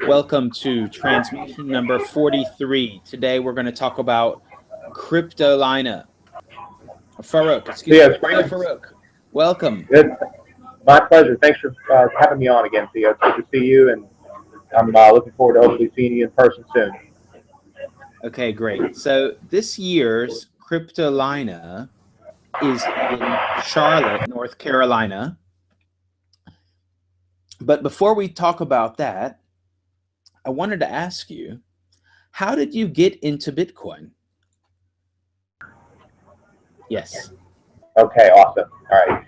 Welcome to transmission number 43. Today we're going to talk about Cryptolina. Farouk, excuse Theo, me. it's Hi, great. Farouk. Welcome. Good. My pleasure. Thanks for having me on again, Theo. It's good to see you, and I'm looking forward to hopefully seeing you in person soon. Okay, great. So this year's Cryptolina is in Charlotte, North Carolina. But before we talk about that, I wanted to ask you, how did you get into Bitcoin? Yes. Okay, awesome. All right.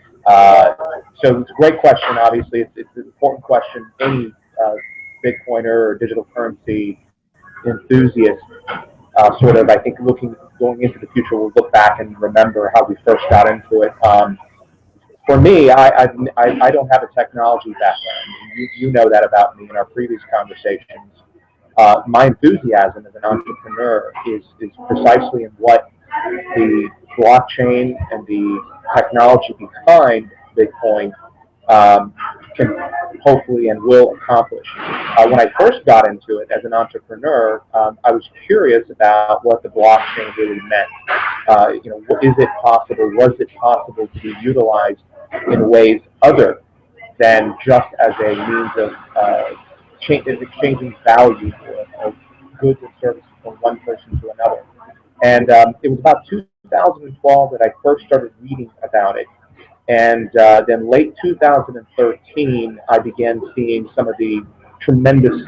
So it's a great question. Obviously, it's an important question. Any Bitcoiner or digital currency enthusiast, I think, going into the future, will look back and remember how we first got into it. For me, I don't have a technology background. You know that about me in our previous conversations. My enthusiasm as an entrepreneur is precisely in what the blockchain and the technology behind Bitcoin can hopefully and will accomplish. When I first got into it as an entrepreneur, I was curious about what the blockchain really meant. Is it possible? Was it possible to be utilized in ways other than just as a means of exchanging value of goods and services from one person to another? And it was about 2012 that I first started reading about it. And then late 2013, I began seeing some of the tremendous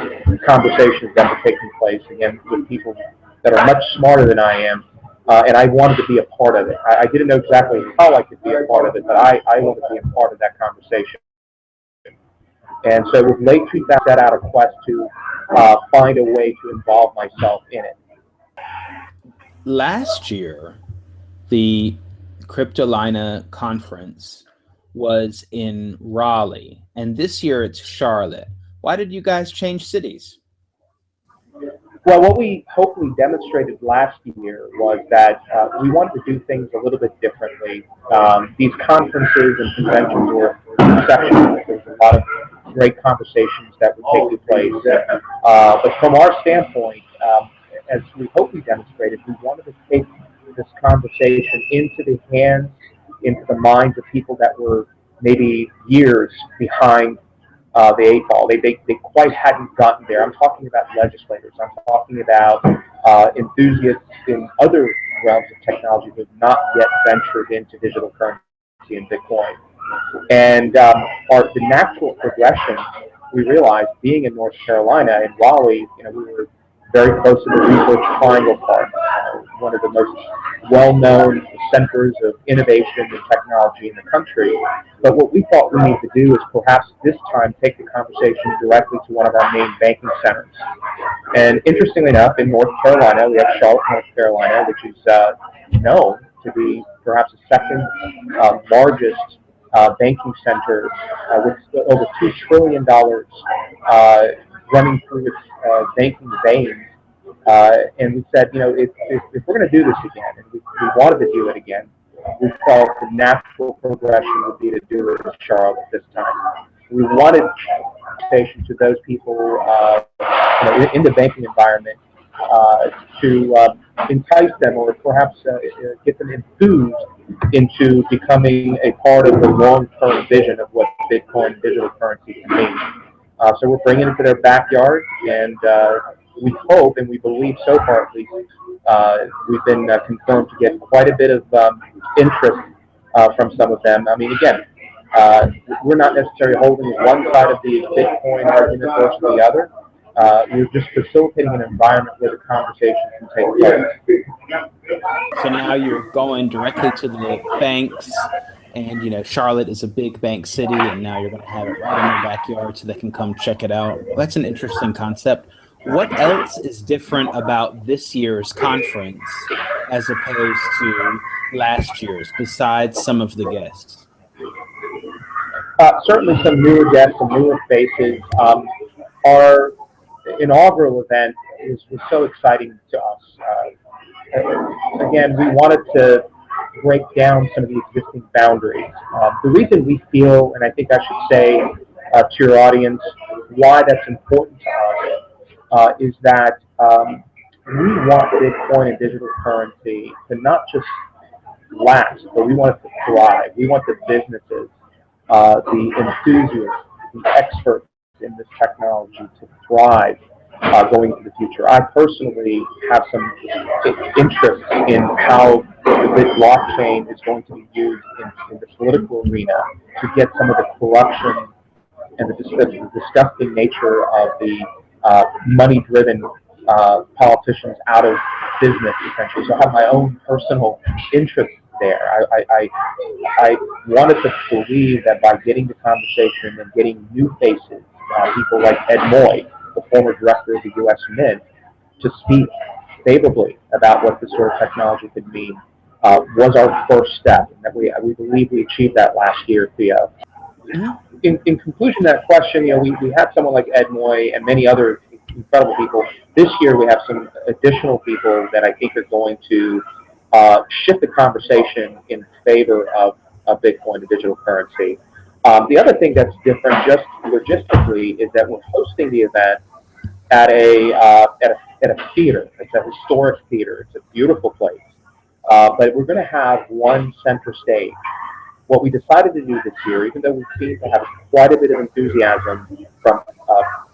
conversations that were taking place, again, with people that are much smarter than I am. And I wanted to be a part of it. I didn't know exactly how I could be a part of it, but I wanted to be a part of that conversation. And so with late 2000, I set out a quest to find a way to involve myself in it. Last year, the Cryptolina conference was in Raleigh, and this year it's Charlotte. Why did you guys change cities? Well, what we hopefully demonstrated last year was that we wanted to do things a little bit differently. These conferences and conventions were exceptional. There was a lot of great conversations that were taking place. But from our standpoint, as we hope we demonstrated, we wanted to take this conversation into the hands, into the minds of people that were maybe years behind the eight ball. They quite hadn't gotten there. I'm talking about legislators. I'm talking about enthusiasts in other realms of technology who have not yet ventured into digital currency and Bitcoin. And the natural progression, we realized, being in North Carolina, in Raleigh, we were very close to the Research Triangle Park, one of the most well-known centers of innovation and technology in the country. But what we thought we need to do is perhaps this time take the conversation directly to one of our main banking centers. And interestingly enough, in North Carolina, we have Charlotte, North Carolina, which is known to be perhaps the second largest banking center with over $2 trillion running through its banking veins. And we said, if we're going to do this again, and we wanted to do it again, we felt the natural progression would be to do it in Charlotte this time. We wanted conversation to those people in the banking environment to entice them, or perhaps get them enthused into becoming a part of the long-term vision of what Bitcoin digital currency can mean. So we're bringing it to their backyard, and we hope, and we believe so far at least, we've been confirmed to get quite a bit of interest from some of them. I mean, again, we're not necessarily holding one side of the Bitcoin argument versus the other. We're just facilitating an environment where the conversation can take place. So now you're going directly to the banks, and Charlotte is a big bank city, and now you're going to have it right in their backyard so they can come check it out. Well, that's an interesting concept. What else is different about this year's conference as opposed to last year's, besides some of the guests? Certainly some newer guests, some newer faces. Our inaugural event was so exciting to us. Again, we wanted to break down some of the existing boundaries. The reason we feel, and I think I should say to your audience, why that's important to us, is that we want Bitcoin and digital currency to not just last, but we want it to thrive. We want the businesses, the enthusiasts, the experts in this technology to thrive going into the future. I personally have some interest in how the blockchain is going to be used in the political arena to get some of the corruption and the disgusting nature of the money-driven politicians out of business, essentially. So I have my own personal interest there. I wanted to believe that by getting the conversation and getting new faces, people like Ed Moy, the former director of the U.S. Mint, to speak favorably about what this sort of technology could mean, was our first step. And that we believe we achieved that last year, Theo. In conclusion to that question, we had someone like Ed Moy and many other incredible people. This year we have some additional people that I think are going to shift the conversation in favor of Bitcoin and digital currency. The other thing that's different, just logistically, is that we're hosting the event at a theater. It's a historic theater. It's a beautiful place, but we're going to have one center stage. What we decided to do this year, even though we seem to have quite a bit of enthusiasm from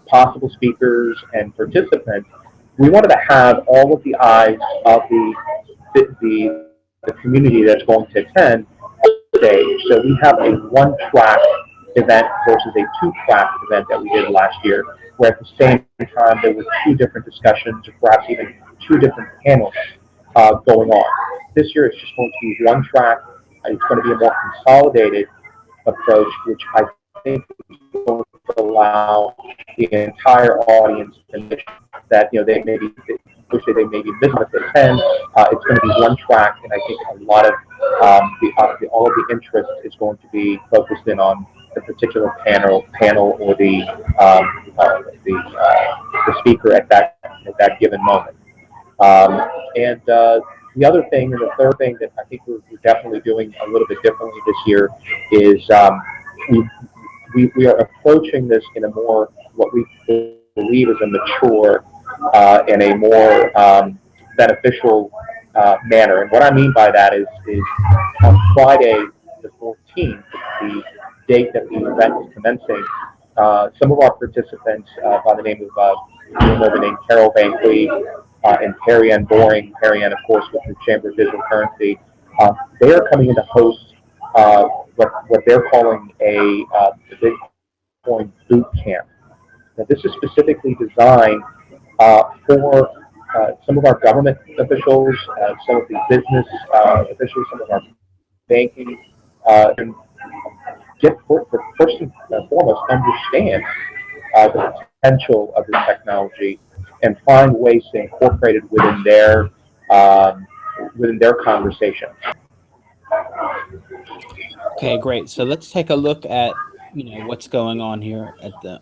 possible speakers and participants, we wanted to have all of the eyes of the community that's going to attend on stage. So we have a one-track event versus a two-track event that we did last year, where at the same time there were two different discussions, or perhaps even two different panels going on. This year it's just going to be one track. It's going to be a more consolidated approach, which I think is going to allow the entire audience that they may be missing if they attend. It's going to be one track, and I think a lot of all of the interest is going to be focused in on the particular panel or the speaker at that given moment. The other thing, and the third thing that I think we're definitely doing a little bit differently this year is we are approaching this in a more, what we believe is a mature and a more beneficial manner. And what I mean by that is on Friday the 14th, the date that the event is commencing, some of our participants by the name of the name Carol Bankley, and Perry Ann Boring, Perry Ann, of course, with the Chamber of Digital Currency, they are coming in to host what they're calling the Bitcoin boot camp. Now, this is specifically designed for some of our government officials, some of the business officials, some of our banking, and first and foremost, understand the potential of this technology and find ways to incorporate it within their conversation. Okay, great. So let's take a look at what's going on here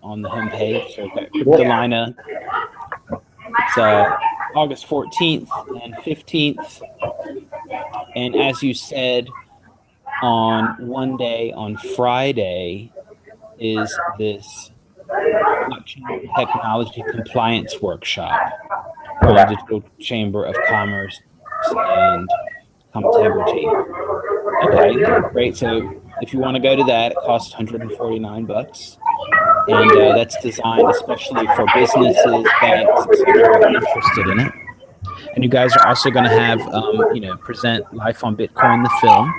on the homepage. So we've got Cryptolina. It's August 14th and 15th, and as you said, on one day, on Friday, is this blockchain technology compliance workshop from the Digital Chamber of Commerce and Integrity. Okay, great. So if you want to go to that, it costs $149, and that's designed especially for businesses, banks, etc. that are interested in it. And you guys are also going to have, present Life on Bitcoin, the film.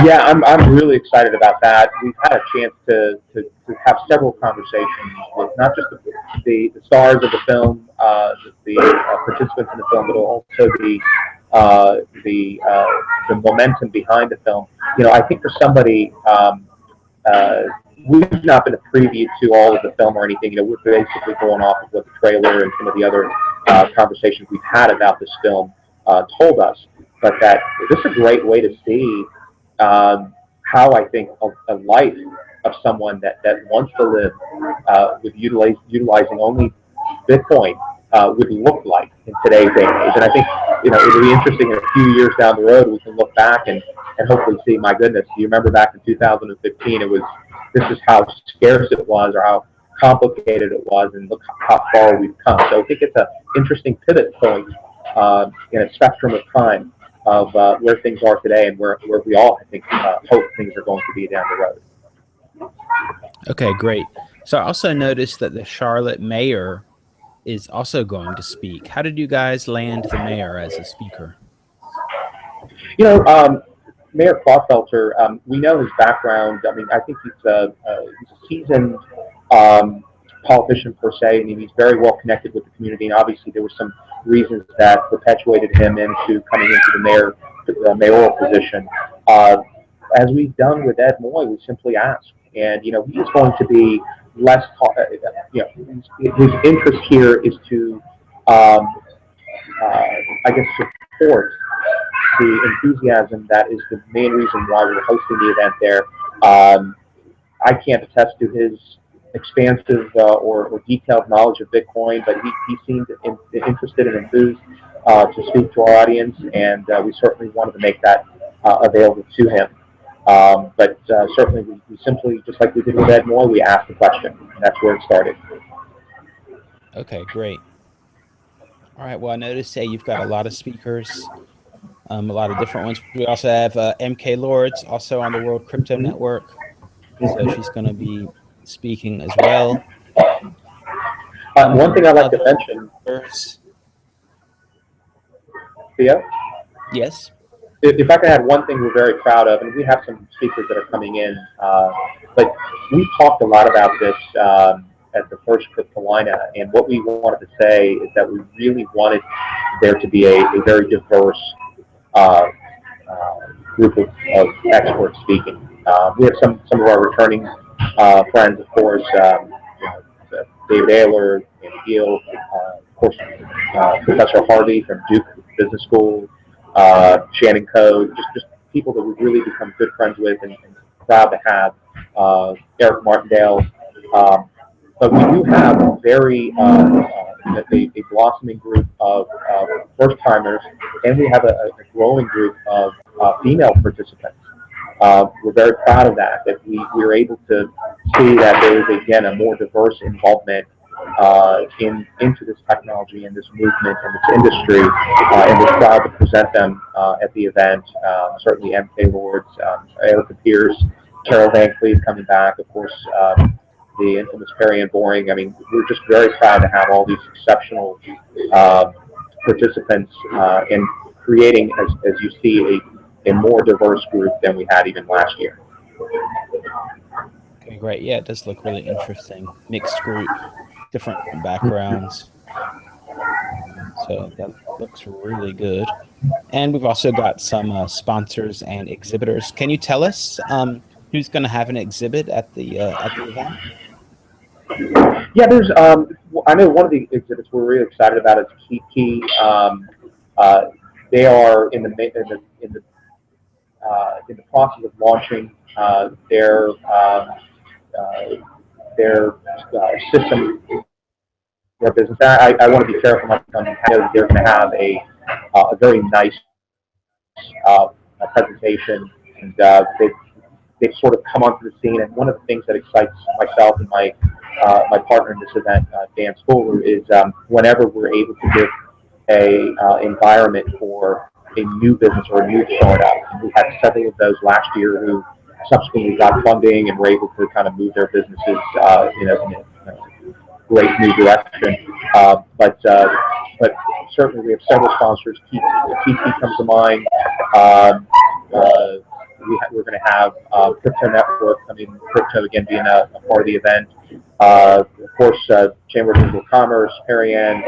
Yeah, I'm really excited about that. We've had a chance to have several conversations with not just the stars of the film, the participants in the film, but also the momentum behind the film. I think for somebody, we've not been a preview to all of the film or anything. We're basically going off of what the trailer and some of the other conversations we've had about this film told us. But that this is a great way to see how I think a life of someone that wants to live with utilizing only Bitcoin would look like in today's day and age. And I think it would be interesting in a few years down the road we can look back and hopefully see, my goodness, you remember back in 2015 this is how scarce it was, or complicated it was, and look how far we've come. So I think it's an interesting pivot point in a spectrum of time of where things are today and where we all, I think, hope things are going to be down the road. Okay, great. So I also noticed that the Charlotte mayor is also going to speak. How did you guys land the mayor as a speaker? You know, Mayor Klopfelter, we know his background. I mean, I think he's a seasoned politician per se, and he's very well connected with the community. And obviously, there were some reasons that perpetuated him into coming into the mayoral position. As we've done with Ed Moy, we simply asked, and he is going to be less. His interest here is to, I guess, support the enthusiasm that is the main reason why we're hosting the event there. I can't attest to his expansive or detailed knowledge of Bitcoin, but he seemed interested and enthused to speak to our audience, and we certainly wanted to make that available to him. But certainly we simply, just like we did with Ed Moy, we asked the question, and that's where it started. Okay, great. All right, well, I noticed you've got a lot of speakers. A lot of different ones. We also have MK Lords, also on the World Crypto Network. So she's going to be speaking as well. One thing I'd like to mention, Theo? Yes? If I could add one thing we're very proud of, and we have some speakers that are coming in, but we talked a lot about this at the first Cryptolina, and what we wanted to say is that we really wanted there to be a very diverse group of experts speaking. We have some of our returning friends, of course, David Ayler, Andy Gill, of course, Professor Harvey from Duke Business School, Shannon Code, just people that we've really become good friends with and proud to have, Eric Martindale. But we do have a very a blossoming group of first-timers, and we have a growing group of female participants. We're very proud of that we were able to see that there is, again, a more diverse involvement into this technology and this movement and this industry, and we're proud to present them at the event. Certainly MK Lords, Erica Pierce, Carol Van Cleve coming back, of course, the infamous Perry Ann Boring. I mean, we're just very proud to have all these exceptional participants in creating, as you see, a more diverse group than we had even last year. Okay, great. Yeah, it does look really interesting. Mixed group, different backgrounds. So that looks really good. And we've also got some sponsors and exhibitors. Can you tell us who's going to have an exhibit at the event? Yeah, there's. I know one of the exhibits we're really excited about is Key. They are in the process of launching their system, their business. I want to be careful not to know they're going to have a very nice presentation, and they've sort of come onto the scene. And one of the things that excites myself and my partner in this event, Dan Spooler, is whenever we're able to give a environment for a new business or a new startup. We had several of those last year who subsequently got funding and were able to kind of move their businesses in a great new direction. But certainly we have several sponsors. TT comes to mind. We're going to have Crypto Network, Crypto again being a part of the event. Of course, Chamber of Digital Commerce, Perry Ann.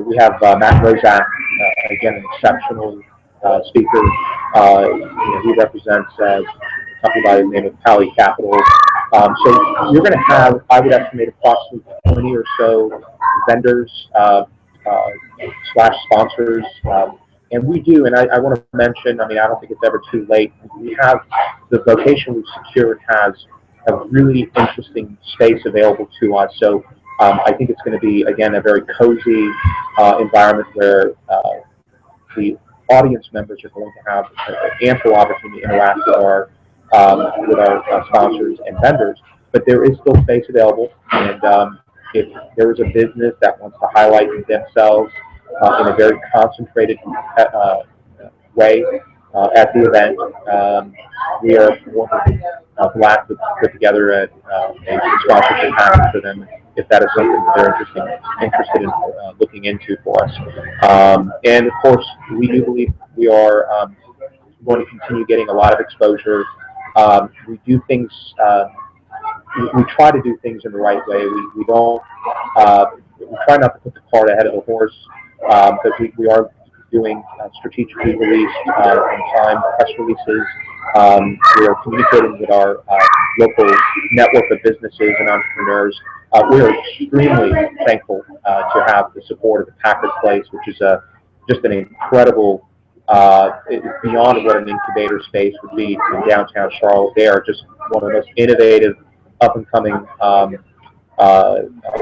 We have Matt Rozak, again, an exceptional speaker. He represents a company by the name of Pally Capital. So you're going to have, I would estimate, approximately 20 or so vendors slash sponsors. And we do, and I want to mention, I mean, I don't think it's ever too late. We have, the location we've secured has a really interesting space available to us. So I think it's going to be, again, a very cozy environment where the audience members are going to have ample opportunity to interact with our sponsors and vendors. but there is still space available, and if there is a business that wants to highlight themselves in a very concentrated way at the event, we are more than glad to put together a sponsorship package for them if that is something that they're interested in looking into for us. And of course, we do believe we are going to continue getting a lot of exposure. We do things. We try to do things in the right way. We don't. We try not to put the cart ahead of the horse, because we are doing strategically released in time press releases. We are communicating with our local network of businesses and entrepreneurs. We are extremely thankful to have the support of the Packard Place, which is just an incredible, beyond what an incubator space would be in downtown Charlotte. They are just one of the most innovative, up-and-coming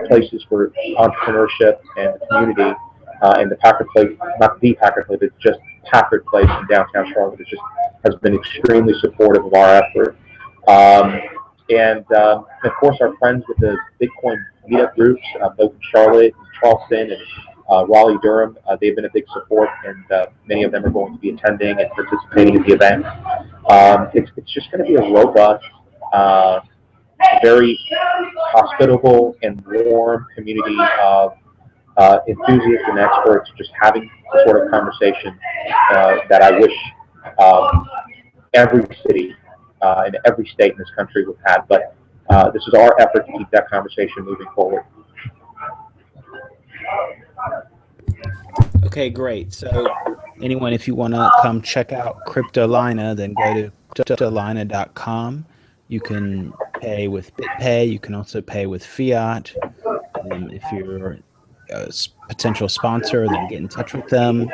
places for entrepreneurship and the community. And the Packard Place, not the Packard Place, but just Packard Place in downtown Charlotte has been extremely supportive of our effort. And of course, our friends with the Bitcoin meetup groups, both in Charlotte, and Charleston, and Raleigh, Durham, they've been a big support, and many of them are going to be attending and participating in the event. It's just going to be a robust, very hospitable and warm community of enthusiasts and experts, just having the sort of conversation that I wish every city in every state in this country would have. But this is our effort to keep that conversation moving forward. Okay, great. So anyone, if you want to come check out Cryptolina, then go to cryptolina.com. You can pay with BitPay. You can also pay with fiat. If you're a potential sponsor, then get in touch with them.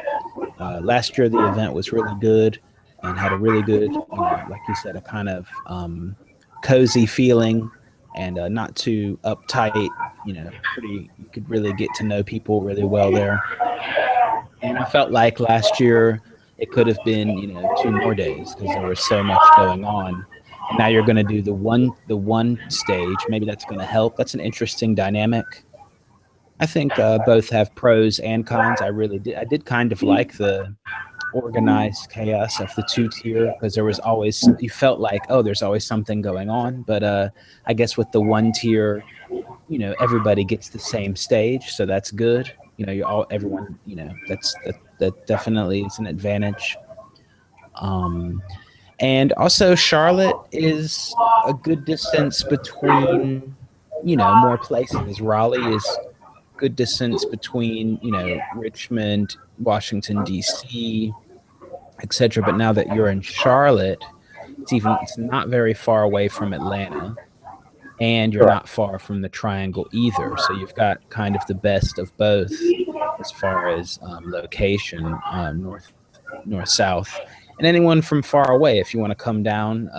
Last year, the event was really good and had a really good, like you said, a kind of cozy feeling and not too uptight. You could really get to know people really well there. And I felt like last year it could have been, 2 more days because there was so much going on. And now you're going to do the one stage. Maybe that's going to help. That's an interesting dynamic. I think both have pros and cons. I did kind of like the organized chaos of the 2-tier because there was always, you felt like, oh, there's always something going on. But I guess with the 1-tier, everybody gets the same stage, so that's good. Everyone, that definitely is an advantage. And also Charlotte is a good distance between, more places. Raleigh is good distance between, Richmond, Washington, D.C., etc. But now that you're in Charlotte, it's not very far away from Atlanta, and you're not far from the Triangle either. So you've got kind of the best of both as far as location, north, south. And anyone from far away, if you want to come down,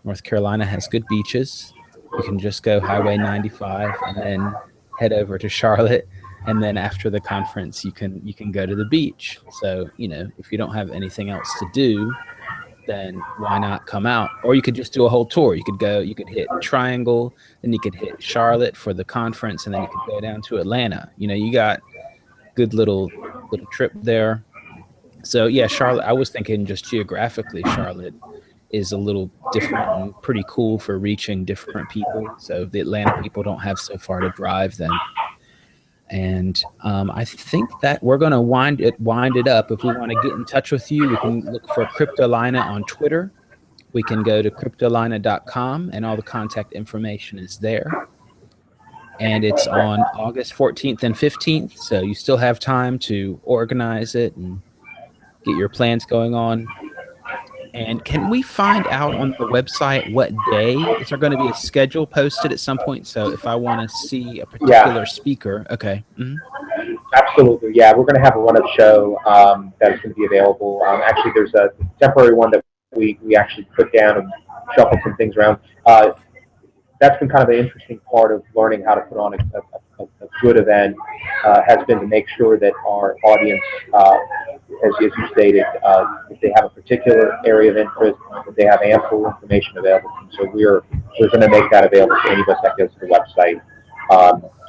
North Carolina has good beaches. You can just go Highway 95 and then head over to Charlotte, and then after the conference you can go to the beach. So if you don't have anything else to do, then why not come out? Or you could just do a whole tour. You could hit Triangle, then you could hit Charlotte for the conference, and then you could go down to Atlanta. You got good little trip there. So yeah, Charlotte, I was thinking just geographically, Charlotte is a little different and pretty cool for reaching different people. So the Atlanta people don't have so far to drive then. And I think that we're going to wind it up. If we want to get in touch with you, we can look for Cryptolina on Twitter. We can go to cryptolina.com, and all the contact information is there. And it's on August 14th and 15th, so you still have time to organize it and get your plans going on. And can we find out on the website what day? Is there going to be a schedule posted at some point? So if I want to see a particular speaker, okay. Mm-hmm. Absolutely, yeah. We're going to have a run-up show that is going to be available. Actually, there's a temporary one that we actually put down and shuffled some things around. That's been kind of an interesting part of learning how to put on a good event, has been to make sure that our audience as you stated, if they have a particular area of interest, if they have ample information available. So we're going to make that available to any of us that goes to the website.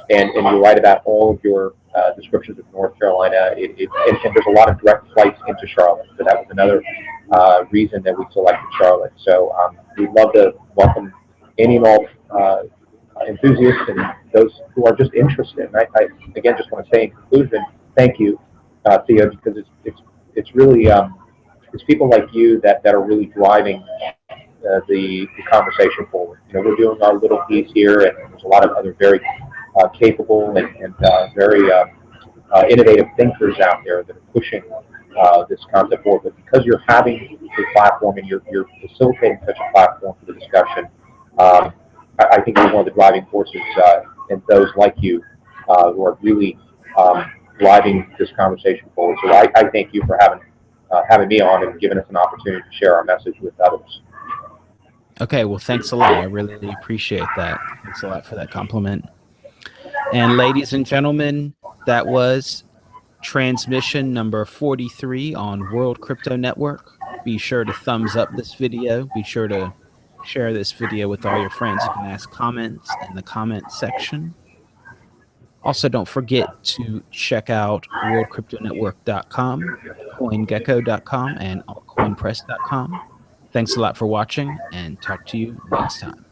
And you're right about all of your descriptions of North Carolina. And there's a lot of direct flights into Charlotte. So that was another reason that we selected Charlotte. So we'd love to welcome any and all enthusiasts and those who are just interested. And I again just want to say in conclusion, thank you, Theo, because it's really it's people like you that are really driving the conversation forward. You know, we're doing our little piece here, and there's a lot of other very capable and very innovative thinkers out there that are pushing this concept forward. But because you're having a platform and you're facilitating such a platform for the discussion, I think you're one of the driving forces, and those like you who are really driving this conversation forward. So I thank you for having me on and giving us an opportunity to share our message with others. Okay, well, thanks a lot. I really appreciate that. Thanks a lot for that compliment. And ladies and gentlemen, that was transmission number 43 on World Crypto Network. Be sure to thumbs up this video. Be sure to share this video with all your friends. You can ask comments in the comment section. Also, don't forget to check out worldcryptonetwork.com, coingecko.com, and altcoinpress.com. Thanks a lot for watching, and talk to you next time.